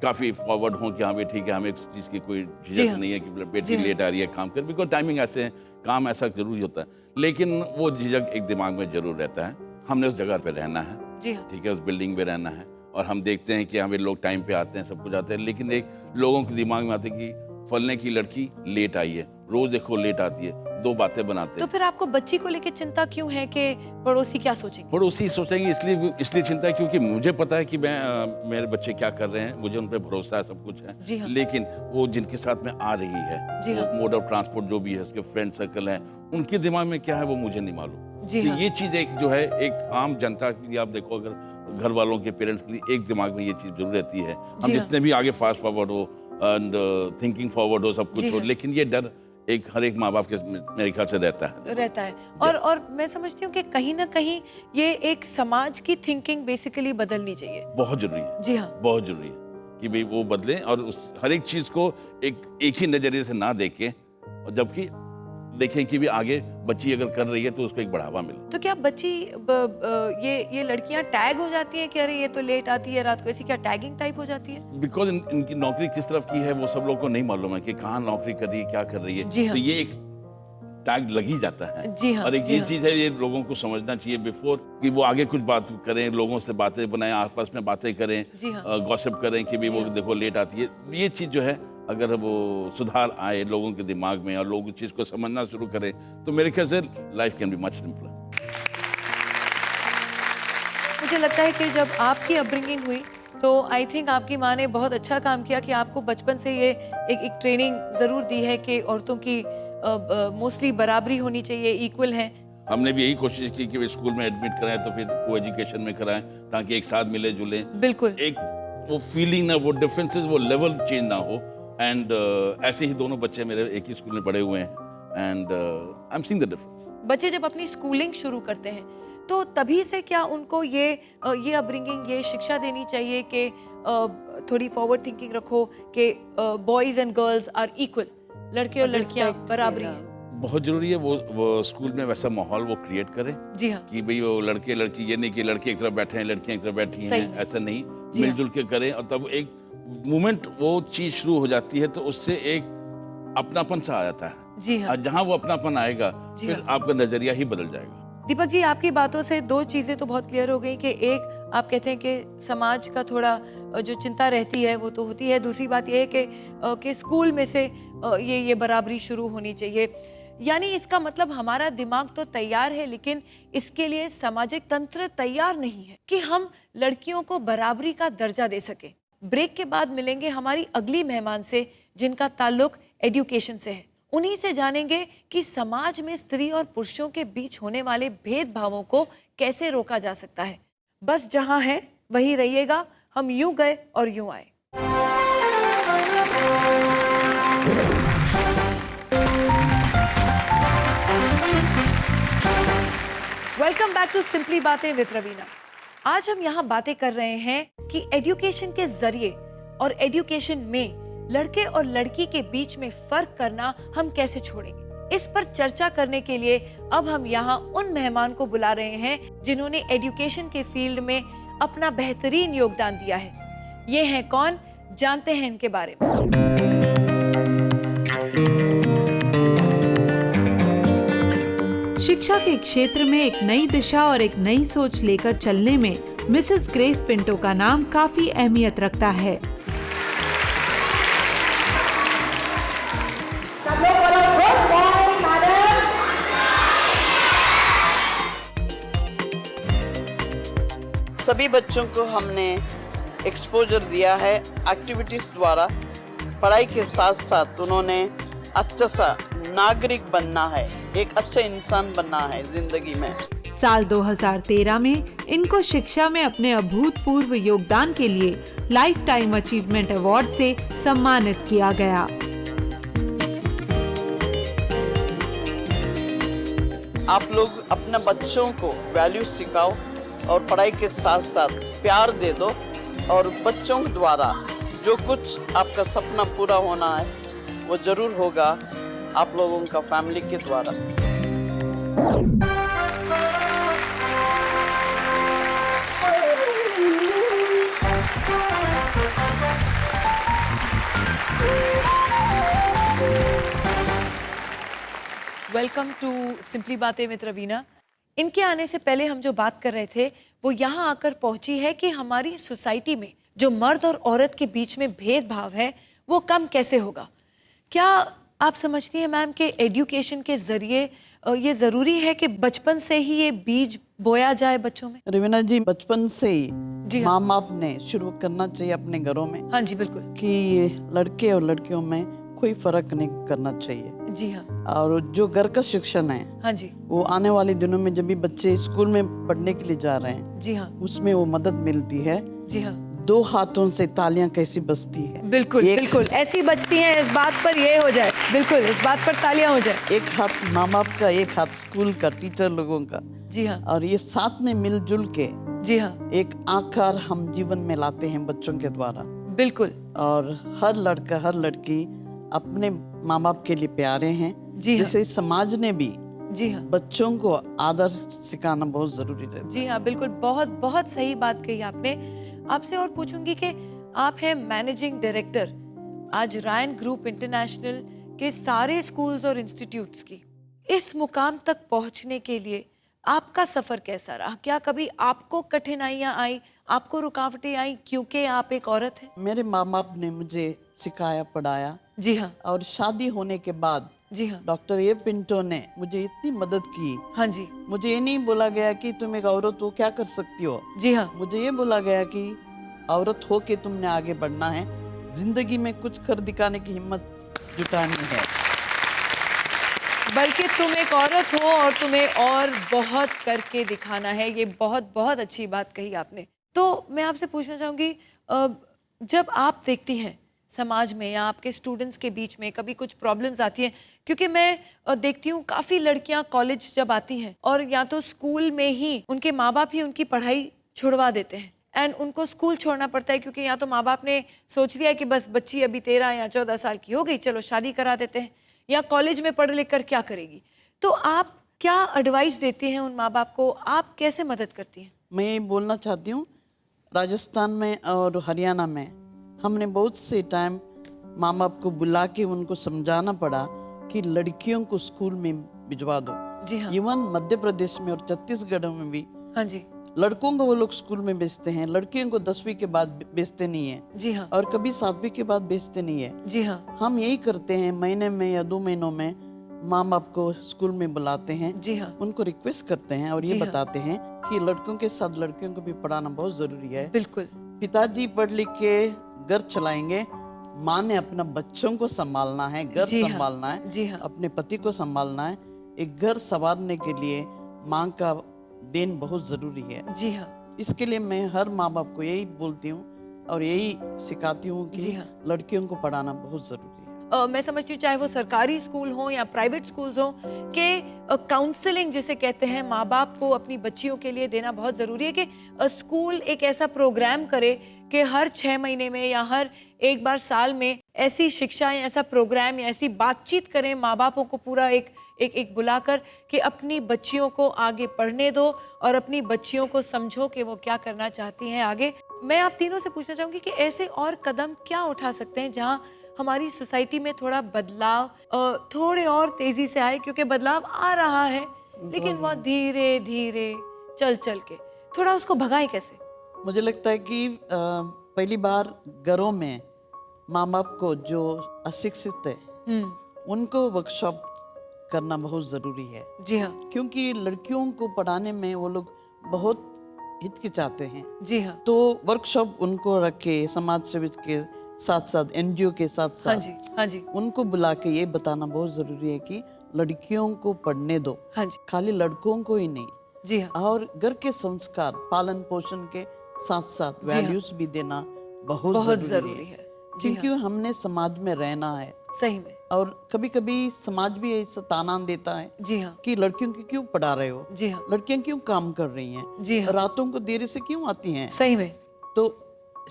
काफ़ी फॉरवर्ड हों कि हाँ भाई ठीक है, हमें इस चीज़ की कोई जी झिझक हाँ। नहीं है कि जी बेटी हाँ। लेट आ रही है काम कर, बिकॉज टाइमिंग ऐसे है, काम ऐसा जरूरी होता है। लेकिन वो झिझक एक दिमाग में जरूर रहता है। हमने उस जगह पे रहना है, जी हाँ। ठीक है, उस बिल्डिंग में रहना है, और हम देखते हैं कि हमें लोग टाइम पे आते हैं, सब कुछ आते हैं, लेकिन एक लोगों के दिमाग में आते हैं कि फलने की लड़की लेट आई है, रोज देखो लेट आती है, दो बातें बनाते तो हैं। फिर आपको बच्ची को लेके चिंता क्यों है कि पड़ोसी क्या सोचेंगे? पड़ोसी सोचेंगे इसलिए चिंता है क्योंकि मुझे पता है कि मेरे बच्चे क्या कर रहे हैं, मुझे उन पर भरोसा है, सब कुछ है। जी हाँ। लेकिन वो जिनके साथ में आ रही है, जी हाँ। मोड ऑफ ट्रांसपोर्ट जो भी है, उसके फ्रेंड सर्कल है, उनके दिमाग में क्या है वो मुझे नहीं मालूम। जी तो हाँ। ये चीज़ एक जो है, एक आम जनता के लिए आप देखो, अगर घर वालों के पेरेंट्स के लिए एक दिमाग में ये चीज़ जरूर रहती है। हम जी हाँ। जितने भी आगे फास्ट फॉरवर्ड हो एंड थिंकिंग फॉरवर्ड हो, सब जी कुछ हो, हाँ। लेकिन ये डर एक हर एक माँ बाप के मेरे ख्याल से रहता है। और मैं समझती हूँ कि कहीं ना कहीं ये एक समाज की थिंकिंग बेसिकली बदलनी चाहिए। बहुत जरूरी है। जी हाँ। बहुत जरूरी है कि भाई वो बदलें और हर एक चीज को एक ही नजरिए से ना देखें, और जबकि देखें कि भी आगे बच्ची अगर कर रही है तो उसको एक बढ़ावा मिले। तो क्या बच्ची ये लड़कियां टैग हो जाती हैं कि अरे ये तो लेट आती है रात को, ऐसी क्या टैगिंग टाइप हो जाती है? बिकॉज इनकी नौकरी किस तरफ की है वो सब लोगों को नहीं मालूम है कि कहाँ नौकरी कर रही है, क्या कर रही है। जी हाँ। तो ये एक टैग लग ही जाता है। जी हाँ, और एक जी ये हाँ। चीज है, ये लोगों को समझना चाहिए बिफोर कि वो आगे कुछ बात करें, लोगों से बातें बनाएं, आपस में बातें करें, जी हाँ। गॉसिप करें कि भाई जी वो हाँ। देखो लेट आती है। ये चीज जो है, अगर वो सुधार आए लोगों के दिमाग में और लोग उस चीज को समझना शुरू करें, तो मेरे ख्याल से life can be much simpler. मुझे लगता है कि जब आपकी अपब्रिंगिंग हुई तो आई थिंक आपकी माँ ने बहुत अच्छा काम किया कि आपको बचपन से ये एक ट्रेनिंग ज़रूर दी है कि औरतों की मोस्टली बराबरी होनी चाहिए, इक्वल है। हमने भी यही कोशिश की कि स्कूल में एडमिट कराएं तो फिर को एजुकेशन में कराएं, ताकि एक साथ मिले जुले, बिल्कुल एक वो फीलिंग ना, वो डिफरेंसेस, वो लेवल चेंज ना हो। एंड ऐसे ही दोनों बच्चे मेरे एक ही स्कूल में पढ़े हुए हैं, and I am seeing the difference. बच्चे जब अपनी स्कूलिंग शुरू करते हैं तो तभी से क्या उनको ये अपब्रिंगिंग, ये शिक्षा देनी चाहिए कि थोड़ी फॉरवर्ड थिंकिंग रखो कि boys and girls are equal, लड़के और लड़कियां Respect बराबरी देना। है? बहुत जरूरी है वो स्कूल में वैसा माहौल वो क्रिएट करे जी हाँ, कि भाई वो लड़के लड़की, ये नहीं कि लड़के एक तरफ बैठे हैं लड़कियां एक तरफ बैठी सही हैं, है। ऐसा नहीं, जी हाँ। मिलजुल के करें। और तब एक मोमेंट वो चीज शुरू हो जाती है तो उससे एक अपनापन सा आ जाता है। जी हाँ। और जहाँ वो अपनापन आएगा जी फिर हाँ। आपका नजरिया ही बदल जाएगा। दीपक जी, आपकी बातों से दो चीजें तो बहुत क्लियर हो गई कि एक, आप कहते हैं कि समाज का थोड़ा जो चिंता रहती है वो तो होती है, दूसरी बात ये है कि स्कूल में से ये बराबरी शुरू होनी चाहिए। यानी इसका मतलब हमारा दिमाग तो तैयार है, लेकिन इसके लिए सामाजिक तंत्र तैयार नहीं है कि हम लड़कियों को बराबरी का दर्जा दे सके। ब्रेक के बाद मिलेंगे हमारी अगली मेहमान से जिनका ताल्लुक एजुकेशन से है। उन्हीं से जानेंगे कि समाज में स्त्री और पुरुषों के बीच होने वाले भेदभावों को कैसे रोका जा सकता है। बस जहां है वहीं रहिएगा, हम यूं गए और यूं आए। वेलकम बैक टू सिंपली बातें विद रवीना। आज हम यहाँ बातें कर रहे हैं कि एजुकेशन के जरिए और एजुकेशन में लड़के और लड़की के बीच में फर्क करना हम कैसे छोड़ेंगे। इस पर चर्चा करने के लिए अब हम यहाँ उन मेहमान को बुला रहे हैं जिन्होंने एजुकेशन के फील्ड में अपना बेहतरीन योगदान दिया है। ये हैं कौन, जानते हैं इनके बारे में। शिक्षा के क्षेत्र में एक नई दिशा और एक नई सोच लेकर चलने में मिसेस ग्रेस पिंटो का नाम काफी अहमियत रखता है। सभी बच्चों को हमने एक्सपोजर दिया है एक्टिविटीज द्वारा। पढ़ाई के साथ साथ उन्होंने अच्छा सा नागरिक बनना है, एक अच्छा इंसान बनना है जिंदगी में। साल 2013 में इनको शिक्षा में अपने अभूतपूर्व योगदान के लिए लाइफ टाइम अचीवमेंट अवार्ड से सम्मानित किया गया। आप लोग अपने बच्चों को वैल्यू सिखाओ और पढ़ाई के साथ साथ प्यार दे दो, और बच्चों द्वारा जो कुछ आपका सपना पूरा होना है वो जरूर होगा आप लोगों का फैमिली के द्वारा। वेलकम टू सिंपली बातें विद रवीना। इनके आने से पहले हम जो बात कर रहे थे वो यहाँ आकर पहुंची है कि हमारी सोसाइटी में जो मर्द और औरत के बीच में भेदभाव है वो कम कैसे होगा। क्या आप समझती हैं मैम कि एजुकेशन के जरिए ये ज़रूरी है कि बचपन से ही ये बीज बोया जाए बच्चों में? रवीना जी, बचपन से ही माँ बाप ने शुरू करना चाहिए अपने घरों में। हाँ जी बिल्कुल। कि लड़के और लड़कियों में कोई फर्क नहीं करना चाहिए। जी हाँ। और जो घर का शिक्षण है, हाँ जी, वो आने वाले दिनों में जब भी बच्चे स्कूल में पढ़ने के लिए जा रहे हैं, जी हाँ, उसमें वो मदद मिलती है। जी हाँ। दो हाथों से तालियां कैसी बजती है। बिल्कुल बिल्कुल ऐसी बजती हैं, इस बात पर ये हो जाए, बिल्कुल इस बात पर तालियां हो जाए। एक हाथ माँ बाप का, एक हाथ स्कूल का, टीचर लोगों का। जी हाँ। और ये साथ में मिलजुल के जी हाँ एक आकार हम जीवन में लाते हैं बच्चों के द्वारा। बिल्कुल। और हर लड़का हर लड़की अपने माँ बाप के लिए प्यारे हैं। जी हाँ। जैसे समाज ने भी जी हाँ बच्चों को आदर सिखाना बहुत जरूरी रहता है। जी हाँ बिल्कुल, बहुत बहुत सही बात कही आपने। आपसे और पूछूंगी कि आप हैं मैनेजिंग डायरेक्टर आज रायन ग्रुप इंटरनेशनल के सारे स्कूल्स और इंस्टीट्यूट्स की। इस मुकाम तक पहुंचने के लिए आपका सफर कैसा रहा? क्या कभी आपको कठिनाइयां आई, आपको रुकावटें आई क्योंकि आप एक औरत हैं? मेरे माँ बाप ने मुझे सिखाया, पढ़ाया। जी हाँ। और शादी होने के बाद जी हाँ डॉक्टर ए पिंटो ने मुझे इतनी मदद की। हाँ जी। मुझे ये नहीं बोला गया कि तुम एक औरत हो क्या कर सकती हो। जी हाँ। मुझे ये बोला गया कि औरत हो के तुमने आगे बढ़ना है, जिंदगी में कुछ कर दिखाने की हिम्मत जुटानी है। बल्कि तुम एक औरत हो और तुम्हें और बहुत करके दिखाना है। ये बहुत बहुत अच्छी बात कही आपने। तो मैं आपसे पूछना चाहूँगी, जब आप देखती हैं समाज में या आपके स्टूडेंट्स के बीच में कभी कुछ प्रॉब्लम्स आती हैं, क्योंकि मैं देखती हूँ काफ़ी लड़कियाँ कॉलेज जब आती हैं और या तो स्कूल में ही उनके माँ बाप ही उनकी पढ़ाई छुड़वा देते हैं एंड उनको स्कूल छोड़ना पड़ता है, क्योंकि या तो माँ बाप ने सोच लिया कि बस बच्ची अभी 13 या 14 साल की हो गई, चलो शादी करा देते हैं। या कॉलेज में पढ़ लिख कर क्या करेगी। तो आप क्या एडवाइस देती हैं उन माँ बाप को, आप कैसे मदद करती हैं? मैं ये बोलना चाहती हूँ, राजस्थान में और हरियाणा में हमने बहुत से टाइम माँ बाप को बुला के उनको समझाना पड़ा कि लड़कियों को स्कूल में भिजवा दो। जी हाँ। इवन मध्य प्रदेश में और छत्तीसगढ़ में भी हाँ जी। लड़कों को वो लोग स्कूल में भेजते हैं, लड़कियों को 10वीं के बाद भेजते नहीं है। जी हाँ। और कभी 7वीं के बाद भेजते नहीं है। जी हाँ। हम यही करते हैं, महीने में या 2 महीनों में माँ बाप को स्कूल में बुलाते हैं। जी हाँ। उनको रिक्वेस्ट करते हैं और ये जी हाँ। बताते हैं कि लड़कों के साथ लड़कियों को भी पढ़ाना बहुत जरूरी है। बिल्कुल। पिताजी पढ़ लिख के घर चलाएंगे, माँ ने अपना बच्चों को संभालना है, घर जी हाँ। संभालना है। जी हाँ। अपने पति को संभालना है। एक घर संवारने के लिए माँ का देन बहुत जरूरी है। जी हाँ। इसके लिए मैं हर माँ बाप को यही बोलती हूँ और यही सिखाती हूँ कि जी हाँ। लड़कियों को पढ़ाना बहुत जरूरी है। मैं समझती हूँ चाहे वो सरकारी स्कूल हो या प्राइवेट स्कूल्स हो, कि काउंसलिंग जिसे कहते हैं माँ बाप को अपनी बच्चियों के लिए देना बहुत ज़रूरी है। कि स्कूल एक ऐसा प्रोग्राम करे कि हर 6 महीने में या हर एक बार साल में ऐसी शिक्षा या ऐसा प्रोग्राम या ऐसी बातचीत करें माँ बापों को पूरा एक बुलाकर कि अपनी बच्चियों को आगे पढ़ने दो और अपनी बच्चियों को समझो कि वो क्या करना चाहती हैं आगे। मैं आप तीनों से पूछना चाहूँगी कि ऐसे और कदम क्या उठा सकते हैं जहाँ हमारी सोसाइटी में थोड़ा बदलाव थोड़े और तेजी से आए, क्योंकि बदलाव आ रहा है लेकिन बहुत धीरे धीरे चल के, थोड़ा उसको भगाएं कैसे? मुझे लगता है कि पहली बार घरों में माँ बाप को जो अशिक्षित है उनको वर्कशॉप करना बहुत जरूरी है। जी हाँ। क्योंकि लड़कियों को पढ़ाने में वो लोग बहुत हिचकिचाते हैं। जी हाँ। तो वर्कशॉप उनको रख के समाज सेवक के साथ साथ एनजीओ के साथ हाँ साथ जी। हाँ जी। उनको बुला के ये बताना बहुत जरूरी है कि लड़कियों को पढ़ने दो। हाँ जी। खाली लड़कों को ही नहीं। जी हाँ। और घर के संस्कार पालन पोषण के साथ साथ वैल्यूज भी देना बहुत जरूरी है। क्योंकि हमने समाज में रहना है। सही में। और कभी कभी समाज भी ऐसा ताना देता है। जी हाँ। कि लड़कियों को क्यों पढ़ा रहे हो? जी हाँ। लड़कियां क्यों काम कर रही हैं? जी हाँ। रातों को देर से क्यों आती हैं? सही में। तो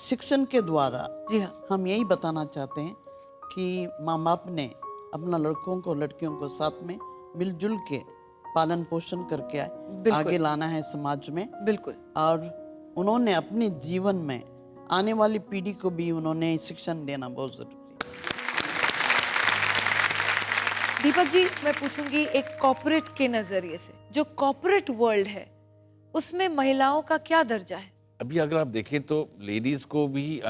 शिक्षण के द्वारा जी हाँ। हम यही बताना चाहते हैं कि माँ बाप ने अपना लड़कों को लड़कियों को साथ में मिलजुल के पालन पोषण करके आगे लाना है समाज में। बिल्कुल। और उन्होंने अपने जीवन में आने वाली पीढ़ी को भी उन्होंने शिक्षण देना बहुत जरूरी है। दीपक जी, मैं पूछूंगी एक कॉर्पोरेट के नजरिए से, जो कॉर्पोरेट वर्ल्ड है उसमें महिलाओं का क्या दर्जा है? अभी अगर आप देखें तो लेडीज को भी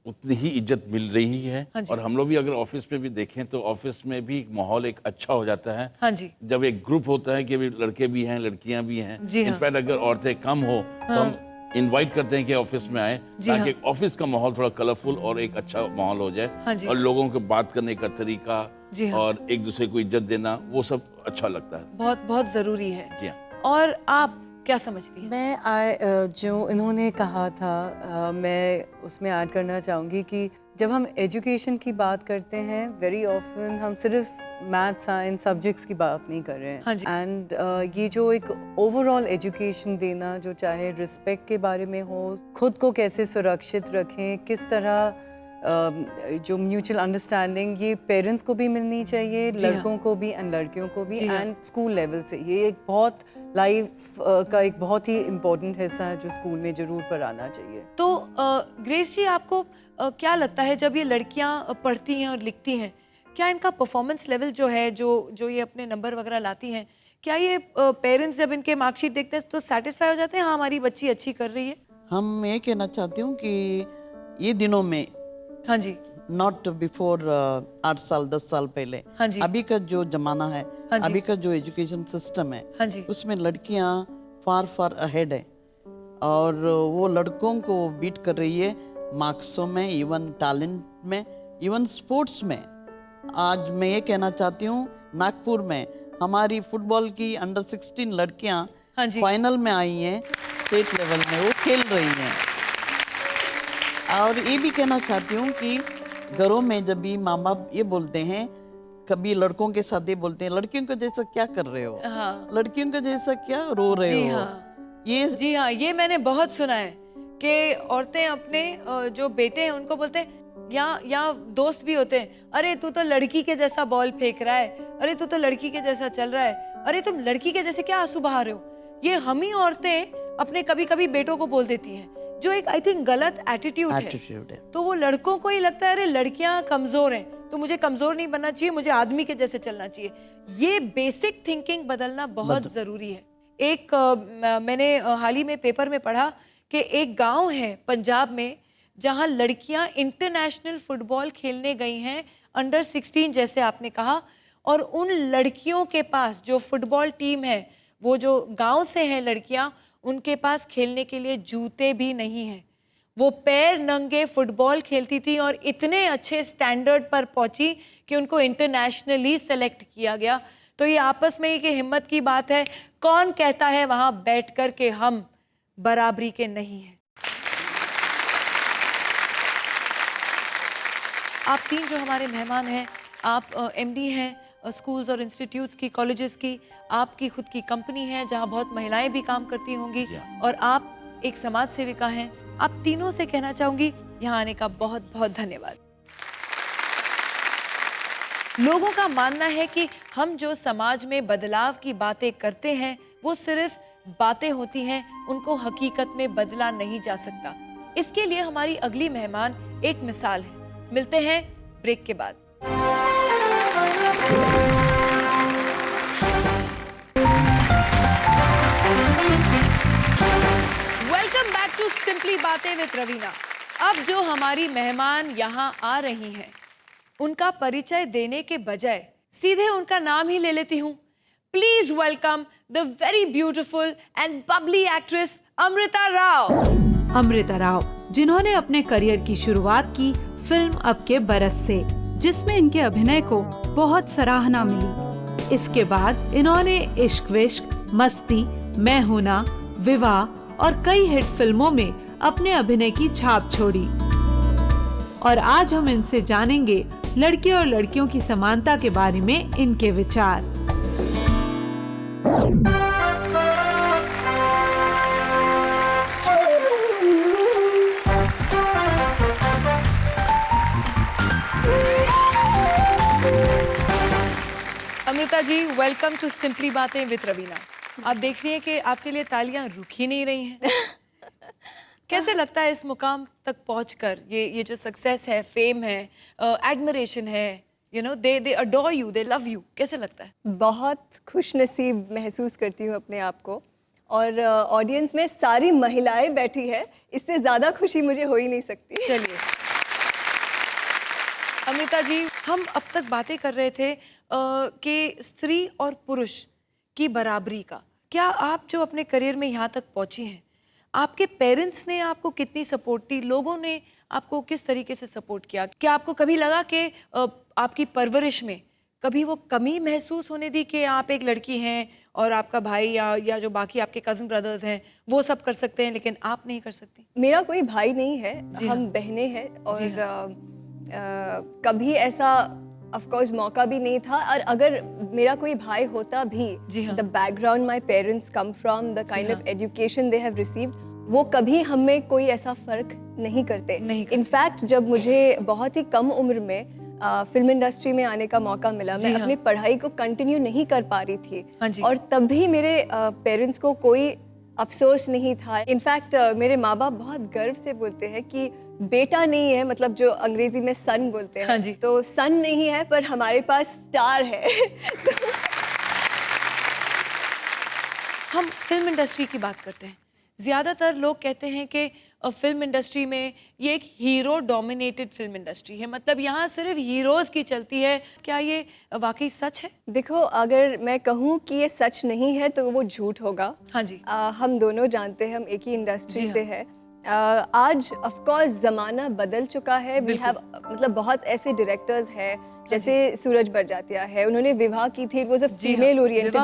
उतनी ही इज्जत मिल रही है। हाँ जी। और हम लोग भी अगर ऑफिस में भी देखें तो ऑफिस में भी माहौल एक अच्छा हो जाता है। हाँ जी। जब एक ग्रुप होता है कि अभी लड़के भी हैं लड़कियां भी हैं। जी हाँ। इनफैक्ट अगर औरतें कम हो तो हम इनवाइट करते हैं कि ऑफिस में आए, ताकि ऑफिस का माहौल थोड़ा कलरफुल और एक अच्छा माहौल हो जाए। हाँ जी। और लोगों को बात करने का तरीका जी हाँ। और एक दूसरे को इज्जत देना, वो सब अच्छा लगता है। बहुत बहुत जरूरी है। जी हाँ। और आप क्या समझती हैं? मैं जो इन्होंने कहा था मैं उसमें ऐड करना चाहूँगी कि जब हम एजुकेशन की बात करते हैं वेरी ऑफन हम सिर्फ मैथ साइंस सब्जेक्ट्स की बात नहीं कर रहे हैं। हाँ जी। एंड ये जो एक ओवरऑल एजुकेशन देना, जो चाहे रिस्पेक्ट के बारे में हो, खुद को कैसे सुरक्षित रखें, किस तरह जो म्यूचुअल अंडरस्टैंडिंग ये पेरेंट्स को भी मिलनी चाहिए, लड़कों को भी एंड लड़कियों को भी, एंड स्कूल लेवल से। ये एक बहुत लाइफ का एक बहुत ही इम्पोर्टेंट हिस्सा है जो स्कूल में जरूर पढ़ाना चाहिए। तो ग्रेस जी, आपको क्या लगता है जब ये लड़कियां पढ़ती हैं और लिखती हैं, क्या इनका परफॉर्मेंस लेवल जो है, जो ये अपने नंबर वगैरह लाती हैं, क्या ये पेरेंट्स जब इनके मार्कशीट देखते हैं तो सेटिस्फाई हो जाते हैं, हाँ हमारी बच्ची अच्छी कर रही है? हम ये कहना चाहती हूँ कि ये दिनों में, हाँ जी, नॉट बिफोर 8 साल 10 साल पहले, हाँ जी, अभी का जो जमाना है, हाँ जी, अभी का जो एजुकेशन सिस्टम है, हाँ जी, उसमें लड़कियां फार अहेड है और वो लड़कों को बीट कर रही है मार्क्सों में, इवन टैलेंट में, इवन स्पोर्ट्स में। आज मैं ये कहना चाहती हूँ नागपुर में हमारी फुटबॉल की अंडर 16 लड़कियां फाइनल में आई हैं, स्टेट लेवल में वो खेल रही हैं। और ये भी कहना चाहती हूँ कि घरों में जब भी माँ बाप ये बोलते हैं, कभी लड़कों के साथ ये बोलते हैं लड़कियों का जैसा क्या कर रहे हो, हाँ, लड़कियों का जैसा क्या रो रहे जी हो। हाँ, ये मैंने बहुत सुना है कि औरतें अपने जो बेटे हैं उनको बोलते हैं या दोस्त भी होते हैं, अरे तू तो लड़की के जैसा बॉल फेंक रहा है, अरे तू तो लड़की के जैसा चल रहा है, अरे तुम लड़की के जैसे क्या आंसू बहा रहे हो। ये हम ही औरतें अपने कभी कभी बेटों को बोल देती हैं, जो एक आई थिंक गलत एटीट्यूड है। तो वो लड़कों को ही लगता है अरे लड़कियां कमजोर हैं, तो मुझे कमजोर नहीं बनना चाहिए, मुझे आदमी के जैसे चलना चाहिए। ये बेसिक थिंकिंग बदलना बहुत जरूरी है। एक मैंने हाल ही में पेपर में पढ़ा कि एक गांव है पंजाब में जहां लड़कियां इंटरनेशनल फुटबॉल खेलने गई हैं, अंडर 16 जैसे आपने कहा, और उन लड़कियों के पास जो फुटबॉल टीम है, वो जो गांव से हैं लड़कियां, उनके पास खेलने के लिए जूते भी नहीं हैं। वो पैर नंगे फुटबॉल खेलती थी और इतने अच्छे स्टैंडर्ड पर पहुंची कि उनको इंटरनेशनली सेलेक्ट किया गया। तो ये आपस में एक हिम्मत की बात है। कौन कहता है वहां बैठकर के हम बराबरी के नहीं हैं। आप तीन जो हमारे मेहमान हैं, आप एमडी हैं स्कूल्स और इंस्टीट्यूट्स की, कॉलेजेस की, आपकी खुद की कंपनी है जहां बहुत महिलाएं भी काम करती होंगी, और आप एक समाज सेविका हैं। आप तीनों से कहना चाहूंगी यहाँ आने का बहुत बहुत धन्यवाद। लोगों का मानना है कि हम जो समाज में बदलाव की बातें करते हैं वो सिर्फ बातें होती हैं, उनको हकीकत में बदला नहीं जा सकता। इसके लिए हमारी अगली मेहमान एक मिसाल है। मिलते हैं ब्रेक के बाद। वेलकम बैक टू सिंपली बातें विद रवीना। अब जो हमारी मेहमान यहाँ आ रही हैं, उनका परिचय देने के बजाय सीधे उनका नाम ही ले लेती हूँ। Please welcome the very beautiful and Babli actress Amrita Rao. Amrita Rao, जिन्होंने अपने करियर की शुरुआत की फिल्म अब के बरस से, जिसमें इनके अभिनय को बहुत सराहना मिली। इसके बाद इन्होंने इश्क विश्क, मस्ती, मैं हूं ना, विवाह और कई हिट फिल्मों में अपने अभिनय की छाप छोड़ी। और आज हम इनसे जानेंगे लड़के और लड़कियों की समानता के बारे में इनके विचार। Amrita ji, welcome to simply बातें विद रवीना। आप देख रही हैं कि आपके लिए तालियां रुक ही नहीं रही हैं। कैसे लगता है इस मुकाम तक पहुंचकर? ये जो सक्सेस है, फेम है, एडमिरेशन है, you know, they adore you, they love you, कैसे लगता है? बहुत खुश नसीब महसूस करती हूँ अपने आप को, और ऑडियंस में सारी महिलाएं बैठी है, इससे ज़्यादा खुशी मुझे हो ही नहीं सकती। चलिए अमृता जी, हम अब तक बातें कर रहे थे कि स्त्री और पुरुष की बराबरी का। क्या आप जो अपने करियर में यहाँ तक पहुँची हैं, आपके पेरेंट्स ने आपको कितनी सपोर्ट दी? लोगों ने आपको किस तरीके से सपोर्ट किया? क्या आपको कभी लगा कि आपकी परवरिश में कभी वो कमी महसूस होने दी कि आप एक लड़की हैं और आपका भाई या जो बाकी आपके कज़न ब्रदर्स हैं वो सब कर सकते हैं लेकिन आप नहीं कर सकती? मेरा कोई भाई नहीं है, हम बहनें हैं, और कभी ऐसा ऑफ कोर्स मौका भी नहीं था। और अगर मेरा कोई भाई होता भी, the background my parents come from, the kind of education they have received, वो कभी हमें कोई ऐसा फर्क नहीं करते। इनफैक्ट जब मुझे बहुत ही कम उम्र में फिल्म इंडस्ट्री में आने का मौका मिला, मैं अपनी पढ़ाई को कंटिन्यू नहीं कर पा रही थी, और तब भी मेरे पेरेंट्स को कोई अफसोस नहीं था। इनफैक्ट मेरे माँ बाप बहुत गर्व से बोलते हैं कि बेटा नहीं है, मतलब जो अंग्रेजी में सन बोलते हैं, तो सन नहीं है पर हमारे पास स्टार है। हम फिल्म इंडस्ट्री की बात करते हैं। ज़्यादातर लोग कहते हैं कि फिल्म इंडस्ट्री में ये एक हीरो डोमिनेटेड फिल्म इंडस्ट्री है, मतलब यहाँ सिर्फ हीरोज़ की चलती है। क्या ये वाकई सच है? देखो, अगर मैं कहूँ कि ये सच नहीं है तो वो झूठ होगा। हाँ जी। हम दोनों जानते हैं, हम एक ही इंडस्ट्री से है। आज ऑफ कोर्स ज़माना बदल चुका है। वी हैव, मतलब बहुत ऐसे डायरेक्टर्स हैं, जैसे सूरज बड़जात्या है, उन्होंने विवाह की थी, वो फीमेल ओरिएंटेड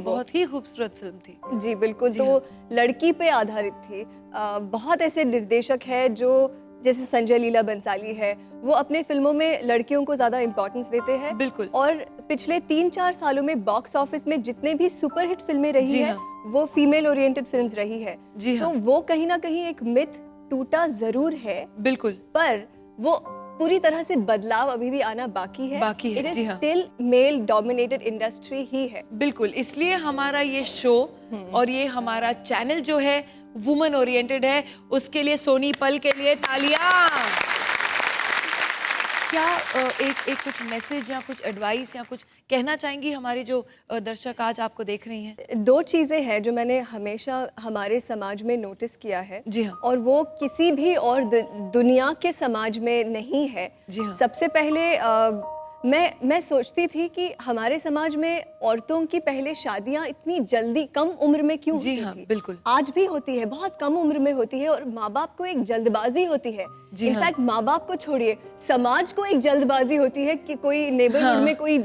बहुत ही खूबसूरत फिल्म थी। जी बिल्कुल, तो लड़की पे आधारित थी। बहुत ऐसे निर्देशक है जो, जैसे संजय लीला बंसाली है, वो अपने फिल्मों में लड़कियों को ज्यादा इम्पोर्टेंस देते हैं। बिल्कुल। और पिछले 3-4 सालों में बॉक्स ऑफिस में जितने भी सुपरहिट फिल्में रही है, वो फीमेल ओरिएंटेड फिल्म्स रही है। तो वो कहीं ना कहीं एक मिथ टूटा जरूर है। बिल्कुल। पर वो पूरी तरह से बदलाव अभी भी आना बाकी है। इट जी इज हाँ। स्टिल मेल डोमिनेटेड इंडस्ट्री ही है। बिल्कुल, इसलिए हमारा ये शो और ये हमारा चैनल जो है वुमन ओरिएंटेड है। उसके लिए सोनी पल के लिए तालियां। क्या एक कुछ मैसेज या कुछ एडवाइस या कुछ कहना चाहेंगी हमारे जो दर्शक आज आपको देख रही हैं? दो चीज़ें हैं जो मैंने हमेशा हमारे समाज में नोटिस किया है। जी हाँ। और वो किसी भी और दुनिया के समाज में नहीं है। जी हाँ। सबसे पहले मैं सोचती थी कि हमारे समाज में औरतों की पहले शादियां इतनी जल्दी कम उम्र में क्यों जी होती हाँ, थी। बिल्कुल। आज भी होती है, बहुत कम उम्र में होती है और माँ बाप को एक जल्दबाजी होती है। जी हाँ। इनफैक्ट माँ बाप को छोड़िए, समाज को एक जल्दबाजी होती है कि कोई नेबरहुड हाँ। में कोई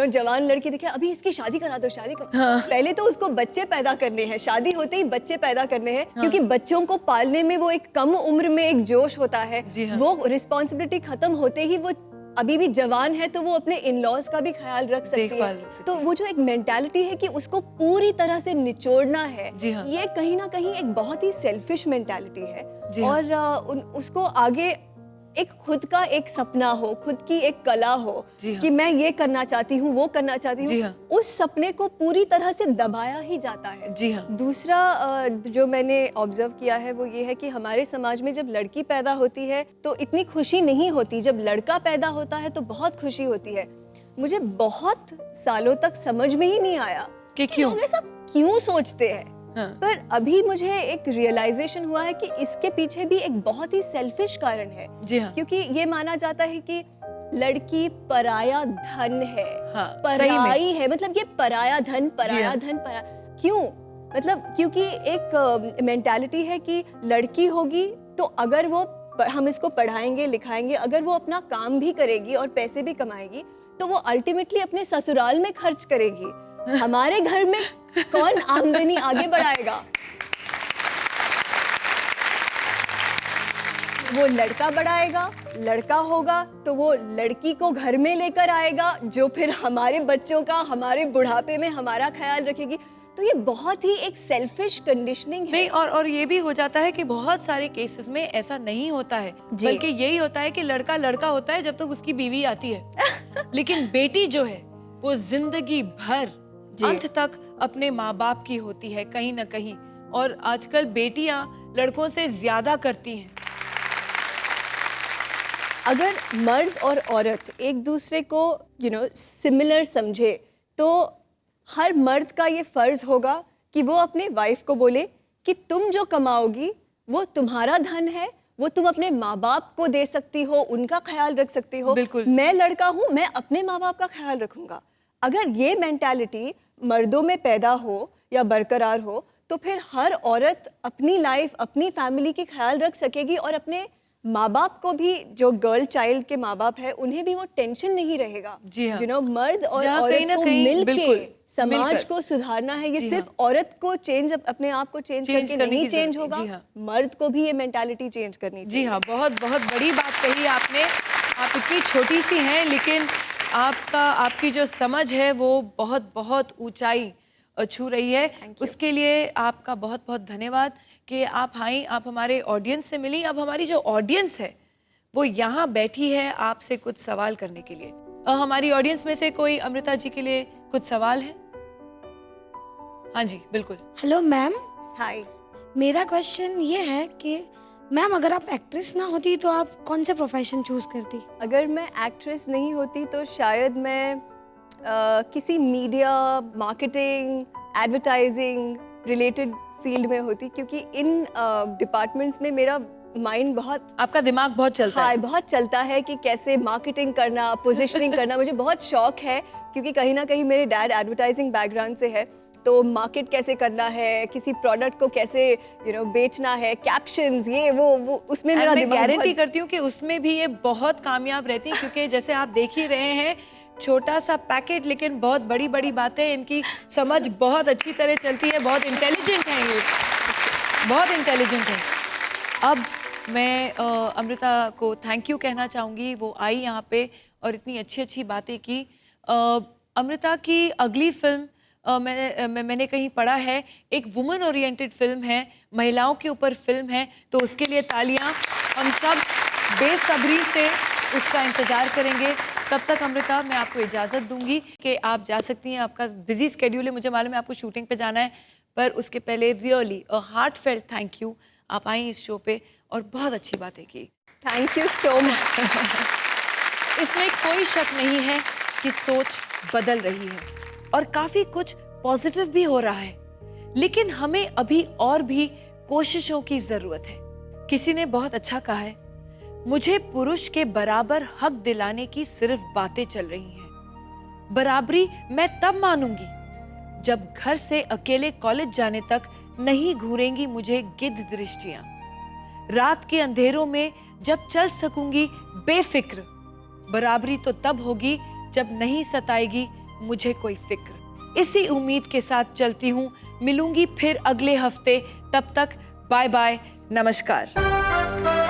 जवान लड़की दिखे, अभी इसकी शादी करा दो, शादी करा। हाँ। पहले तो उसको बच्चे पैदा करने हैं, शादी होते ही बच्चे पैदा करने हैं। क्योंकि बच्चों को पालने में वो एक कम उम्र में एक जोश होता है। जी हाँ। वो रिस्पॉन्सिबिलिटी खत्म होते ही वो अभी भी जवान है तो वो अपने इन लॉज का भी ख्याल रख सकती देखभाल है। रख सकती तो वो जो एक मेंटालिटी है कि उसको पूरी तरह से निचोड़ना है, जी हाँ। ये कहीं ना कहीं एक बहुत ही सेल्फिश मेंटालिटी है। जी हाँ। और उसको आगे एक खुद का एक सपना हो, खुद की एक कला हो जी हाँ। कि मैं ये करना चाहती हूँ, वो करना चाहती जी हूँ, हाँ। उस सपने को पूरी तरह से दबाया ही जाता है। जी हाँ। दूसरा जो मैंने ऑब्जर्व किया है वो ये है कि हमारे समाज में जब लड़की पैदा होती है तो इतनी खुशी नहीं होती, जब लड़का पैदा होता है तो बहुत खुशी होती है। मुझे बहुत सालों तक समझ में ही नहीं आया कि क्यों लोग ऐसा क्यों सोचते हैं। हाँ। पर अभी मुझे एक रियलाइजेशन हुआ है कि इसके पीछे भी एक बहुत ही सेल्फिश कारण है। जी हाँ। क्योंकि ये माना जाता है कि लड़की पराया धन है। हाँ, सही में। पराई है, मतलब ये पराया धन, पराया हाँ। धन, क्यों? मतलब क्योंकि एक मेंटालिटी है कि लड़की होगी तो अगर वो हम इसको पढ़ाएंगे लिखाएंगे, अगर वो अपना काम भी करेगी और पैसे भी कमाएगी तो वो अल्टीमेटली अपने ससुराल में खर्च करेगी। हमारे घर में कौन आमदनी आगे बढ़ाएगा? वो लड़का बढ़ाएगा, लड़का होगा तो वो लड़की को घर में लेकर आएगा जो फिर हमारे बच्चों का, हमारे बुढ़ापे में हमारा ख्याल रखेगी। तो ये बहुत ही एक सेल्फिश कंडीशनिंग है। नहीं, और ये भी हो जाता है कि बहुत सारे केसेस में ऐसा नहीं होता है, बल्कि यही होता है कि लड़का लड़का होता है जब तक उसकी बीवी आती है। लेकिन बेटी जो है वो जिंदगी भर अंत तक अपने माँ बाप की होती है कहीं ना कहीं। और आजकल बेटियां लड़कों से ज्यादा करती हैं। अगर मर्द और औरत एक दूसरे को सिमिलर समझे तो हर मर्द का ये फर्ज होगा कि वो अपने वाइफ को बोले कि तुम जो कमाओगी वो तुम्हारा धन है, वो तुम अपने माँ बाप को दे सकती हो, उनका ख्याल रख सकती हो। बिल्कुल। मैं लड़का हूँ, मैं अपने माँ बाप का ख्याल रखूंगा। अगर ये मेंटालिटी मर्दों में पैदा हो या बरकरार हो तो फिर हर औरत अपनी लाइफ, अपनी फैमिली की ख्याल रख सकेगी और अपने माँ बाप को भी, जो गर्ल चाइल्ड के माँ बाप है, उन्हें भी वो टेंशन नहीं रहेगा। जी हाँ। मर्द और जहाँ औरत कहीं ना को कहीं मिलके बिल्कुल, समाज मिलकर। को सुधारना है। ये जी सिर्फ हाँ। औरत को अपने आप को चेंज चेंज करके करने नहीं की चेंज जरूरत है। होगा। जी हाँ। मर्द को भी ये मेंटालिटी चेंज करनी चाहिए। जी हाँ, बहुत बहुत बड़ी बात कही आपने। आप इतनी छोटी सी हैं लेकिन आपकी जो समझ है वो बहुत बहुत ऊंचाई छू रही है। उसके लिए आपका बहुत बहुत धन्यवाद कि आप आई, आप हमारे ऑडियंस से मिली। अब हमारी जो ऑडियंस है वो यहाँ बैठी है आपसे कुछ सवाल करने के लिए। हमारी ऑडियंस में से कोई अमृता जी के लिए कुछ सवाल है? हाँ जी, बिल्कुल। Hello ma'am. हाय। मेरा क्वेश्चन ये है कि मैम अगर आप एक्ट्रेस ना होती तो आप कौन से प्रोफेशन चूज करती? अगर मैं एक्ट्रेस नहीं होती तो शायद मैं किसी media, marketing, advertising related field में होती, क्योंकि इन डिपार्टमेंट्स में मेरा माइंड बहुत, आपका दिमाग बहुत चलता है। बहुत चलता है कि कैसे मार्केटिंग करना, पोजीशनिंग करना। मुझे बहुत शौक है क्योंकि कहीं ना कहीं मेरे डैड एडवर्टाइजिंग बैकग्राउंड से है, तो मार्केट कैसे करना है, किसी प्रोडक्ट को कैसे बेचना है, कैप्शंस, ये वो उसमें मेरा मैं दिमाग गारंटी करती हूँ कि उसमें भी ये बहुत कामयाब रहती है, क्योंकि जैसे आप देख ही रहे हैं, छोटा सा पैकेट लेकिन बहुत बड़ी बड़ी बातें, इनकी समझ बहुत अच्छी तरह चलती है। बहुत इंटेलिजेंट हैं ये, बहुत इंटेलिजेंट हैं। अब मैं अमृता को थैंक यू कहना चाहूँगी, वो आई यहाँ पे और इतनी अच्छी अच्छी बातें की। अमृता की अगली फिल्म मैंने कहीं पढ़ा है, एक वुमेन ओरिएंटेड फिल्म है, महिलाओं के ऊपर फिल्म है, तो उसके लिए तालियां हम सब बेसब्री से उसका इंतज़ार करेंगे। तब तक अमृता, मैं आपको इजाज़त दूंगी कि आप जा सकती हैं। आपका बिजी स्केड्यूल है, मुझे मालूम है आपको शूटिंग पे जाना है, पर उसके पहले really a heartfelt thank you. आप आई इस शो पे और बहुत अच्छी बातें की। Thank you so much. इसमें कोई शक नहीं है कि सोच बदल रही है और काफ़ी कुछ पॉजिटिव भी हो रहा है, लेकिन हमें अभी और भी कोशिशों की ज़रूरत है। किसी ने बहुत अच्छा कहा है, मुझे पुरुष के बराबर हक दिलाने की सिर्फ बातें चल रही हैं। बराबरी मैं तब मानूंगी जब घर से अकेले कॉलेज जाने तक नहीं घूरेंगी मुझे गिद्ध दृष्टियां। रात के अंधेरों में जब चल सकूंगी बेफिक्र। बराबरी तो तब होगी जब नहीं सताएगी मुझे कोई फिक्र। इसी उम्मीद के साथ चलती हूँ, मिलूंगी फिर अगले हफ्ते। तब तक बाय बाय, नमस्कार।